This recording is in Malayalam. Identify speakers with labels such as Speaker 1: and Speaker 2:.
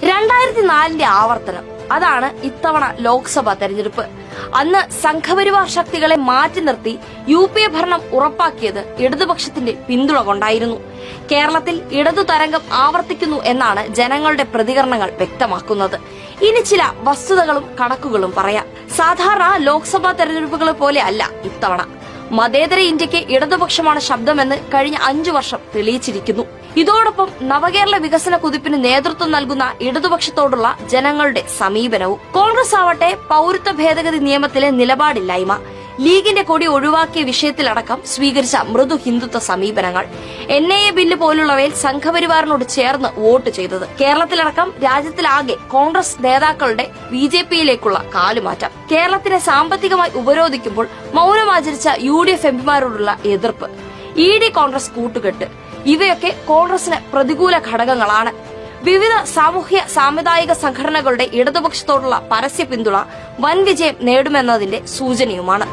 Speaker 1: 2004 ആവർത്തനം, അതാണ് ഇത്തവണ ലോക്സഭാ തെരഞ്ഞെടുപ്പ്. അന്ന് സംഘപരിവാർ ശക്തികളെ മാറ്റി നിർത്തി UPA ഭരണം ഉറപ്പാക്കിയത് ഇടതുപക്ഷത്തിന്റെ പിന്തുണ കൊണ്ടായിരുന്നു. കേരളത്തിൽ ഇടതു തരംഗം ആവർത്തിക്കുന്നു എന്നാണ് ജനങ്ങളുടെ പ്രതികരണങ്ങൾ വ്യക്തമാക്കുന്നത്. ഇനി ചില വസ്തുതകളും കണക്കുകളും പറയാം. സാധാരണ ലോക്സഭാ തെരഞ്ഞെടുപ്പുകളെ പോലെ അല്ല ഇത്തവണ. മതേതര ഇന്ത്യക്ക് ഇടതുപക്ഷമാണ് ശബ്ദമെന്ന് കഴിഞ്ഞ 5 വർഷം തെളിയിച്ചിരിക്കുന്നു. ഇതോടൊപ്പം നവകേരള വികസന കുതിപ്പിന് നേതൃത്വം നൽകുന്ന ഇടതുപക്ഷത്തോടുള്ള ജനങ്ങളുടെ സമീപനവും. കോൺഗ്രസ് ആവട്ടെ പൌരത്വ ഭേദഗതി നിയമത്തിലെ നിലപാടില്ലായ്മ, ലീഗിന്റെ കൊടി ഒഴിവാക്കിയ വിഷയത്തിലടക്കം സ്വീകരിച്ച മൃദു ഹിന്ദുത്വ സമീപനങ്ങൾ, NIA ബില്ല് പോലുള്ളവയിൽ സംഘപരിവാറിനോട് ചേർന്ന് വോട്ട് ചെയ്തത്, കേരളത്തിലടക്കം രാജ്യത്തിലാകെ കോൺഗ്രസ് നേതാക്കളുടെ BJPയിലേക്കുള്ള കാലുമാറ്റം, കേരളത്തിനെ സാമ്പത്തികമായി ഉപരോധിക്കുമ്പോൾ മൌനമാചരിച്ച UDF എംപിമാരോടുള്ള എതിർപ്പ്, ED കോൺഗ്രസ് കൂട്ടുകെട്ട്, ഇവയൊക്കെ കോൺഗ്രസിന് പ്രതികൂല ഘടകങ്ങളാണ്. വിവിധ സാമൂഹ്യ സാമുദായിക സംഘടനകളുടെ ഇടതുപക്ഷത്തോടുള്ള പരസ്യ പിന്തുണ വൻ വിജയം നേടുമെന്നതിന്റെ സൂചനയുമാണ്.